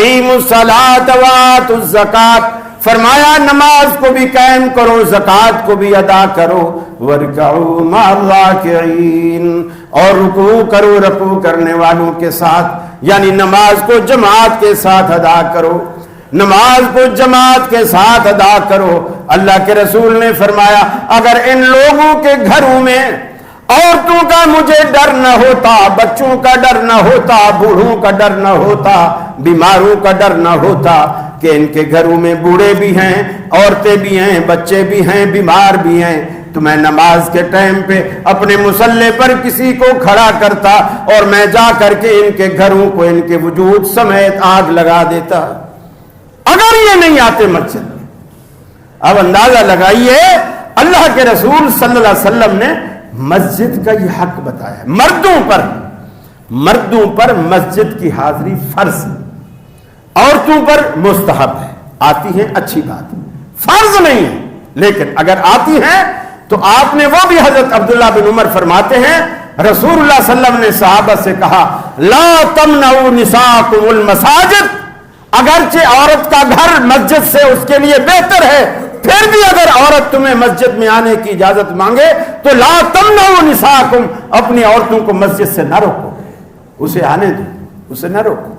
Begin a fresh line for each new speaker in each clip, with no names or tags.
अकीमुस्सलात व आतुज़्ज़कात, फरमाया नमाज को भी कायम करो, ज़कात को भी अदा करो, वरकऊ मअर्राकिईन, और रुकू करो रुकू करने वालों के साथ, यानी नमाज को जमात के साथ अदा करो, नमाज को जमात के साथ अदा करो। अल्लाह के रसूल ने फरमाया अगर इन लोगों के घरों में औरतों का मुझे डर न होता, बच्चों का डर न होता, बूढ़ों का डर न होता, बीमारों का डर न होता, कि इनके घरों में बूढ़े भी हैं, औरतें भी हैं, बच्चे भी हैं, बीमार भी हैं, तो मैं नमाज के टाइम पे अपने मुसल्ले पर किसी को खड़ा करता और मैं जा करके इनके घरों को इनके वजूद समेत आग लगा देता, अगर ये नहीं आते मस्जिद में। अब अंदाजा लगाइए अल्लाह के रसूल सल्लल्लाहु अलैहि वसल्लम ने मस्जिद का ये हक बताया। मर्दों पर मस्जिद की हाजिरी फर्ज, औरतों पर मुस्तहब है। आती है अच्छी बात, फर्ज नहीं है, लेकिन अगर आती है तो आपने, वो भी हजरत अब्दुल्लाह बिन उमर फरमाते हैं रसूलुल्लाह सल्लल्लाहु अलैहि वसल्लम ने सहाबा से कहा ला तमनऊ निसाकुमुल मसाजिद, अगरचे औरत का घर मस्जिद से उसके लिए बेहतर है, फिर भी अगर औरत तुम्हें मस्जिद में आने की इजाजत मांगे तो ला तमनऊ निसाकुम, अपनी औरतों को मस्जिद से न रोको, उसे आने दो, उसे न रोको।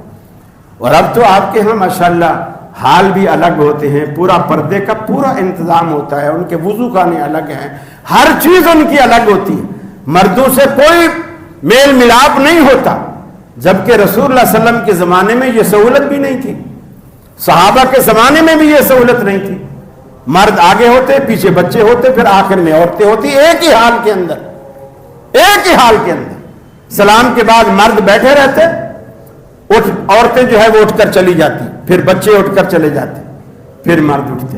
और अब तो आपके यहाँ माशाल्लाह हाल भी अलग होते हैं, पूरा पर्दे का पूरा इंतजाम होता है, उनके वुजू खाने अलग हैं, हर चीज उनकी अलग होती है, मर्दों से कोई मेल मिलाप नहीं होता, जबकि रसूलुल्लाह सल्लल्लाहु अलैहि वसल्लम के जमाने में यह सहूलत भी नहीं थी, सहाबा के जमाने में भी यह सहूलत नहीं थी। मर्द आगे होते, पीछे बच्चे होते, फिर आखिर में औरतें होती, एक ही हाल के अंदर सलाम के बाद मर्द बैठे रहते, औरतें जो है वो उठकर चली जाती, फिर बच्चे उठकर चले जाते, फिर मर्द उठते।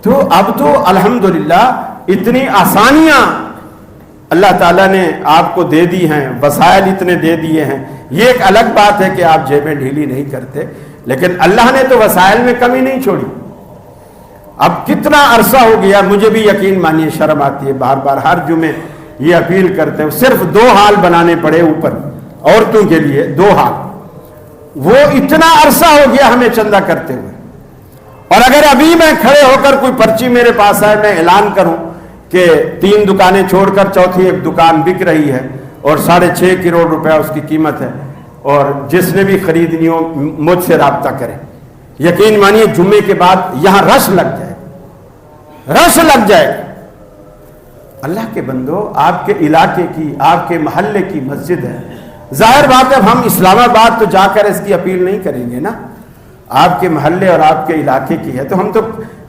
तो अब तो अल्हम्दुलिल्लाह इतनी आसानियां अल्लाह ताला ने आपको दे दी हैं, वसाइल इतने दे दिए हैं। ये एक अलग बात है कि आप जेबें ढीली नहीं करते, लेकिन अल्लाह ने तो वसाइल में कमी नहीं छोड़ी। अब कितना अरसा हो गया, मुझे भी यकीन मानिए शर्म आती है, बार बार हर जुमे ये अपील करते हो, सिर्फ 2 हाल बनाने पड़े ऊपर औरतों के लिए, 2 हाल, वो इतना अरसा हो गया हमें चंदा करते हुए। और अगर अभी मैं खड़े होकर कोई पर्ची मेरे पास आए, मैं ऐलान करूं कि 3 दुकानें छोड़कर चौथी एक दुकान बिक रही है और 6.5 करोड़ रुपया उसकी कीमत है, और जिसने भी खरीदनी हो मुझसे राब्ता करें, यकीन मानिए जुम्मे के बाद यहां रश लग जाएगा। अल्लाह के बंदो, आपके इलाके की, आपके महल्ले की मस्जिद है, जाहिर बात है हम इस्लामाबाद तो जाकर इसकी अपील नहीं करेंगे ना, आपके महल्ले और आपके इलाके की है, तो हम तो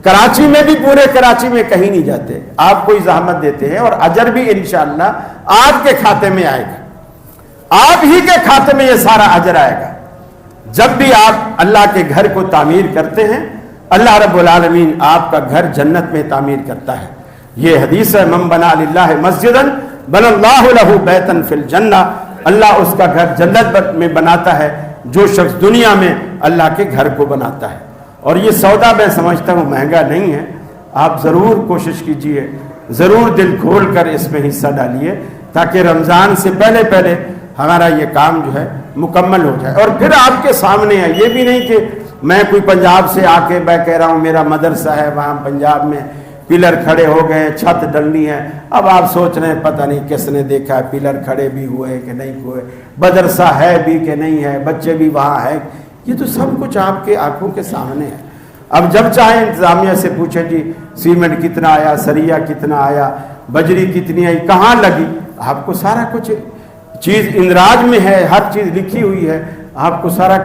कराची में भी, पूरे कराची में कहीं नहीं जाते, आपको ही ज़हमत देते हैं, और अजर भी इंशाअल्लाह आपके खाते में आएगा, आप ही के खाते में ये सारा अजर आएगा। जब भी आप अल्लाह के घर को तामीर करते हैं, अल्लाह रब्बुल आलमीन आपका घर जन्नत में तामीर करता है। ये हदीस है, मन बना लिल्लाहि मस्जिदन बनल्लाहु लहु बैतन फिल जन्नह, अल्लाह उसका घर जन्नत में बनाता है जो शख्स दुनिया में अल्लाह के घर को बनाता है। और ये सौदा मैं समझता हूँ महंगा नहीं है, आप ज़रूर कोशिश कीजिए, ज़रूर दिल खोल कर इसमें हिस्सा डालिए, ताकि रमज़ान से पहले पहले हमारा ये काम जो है मुकम्मल हो जाए। और फिर आपके सामने है, ये भी नहीं कि मैं कोई पंजाब से आके मैं कह रहा हूँ मेरा मदरसा है, वहाँ पंजाब में पिलर खड़े हो गए, छत डलनी है, अब आप सोच रहे हैं पता नहीं किसने देखा है, पिलर खड़े भी हुए कि नहीं हुए, मदरसा है भी कि नहीं है, बच्चे भी वहाँ है, ये तो सब कुछ आपके आंखों के सामने है। अब जब चाहे इंतजामिया से पूछे जी सीमेंट कितना आया, सरिया कितना आया, बजरी कितनी आई, कहाँ लगी, आपको सारा कुछ चीज़ इंदराज में है, हर चीज़ लिखी हुई है, आपको सारा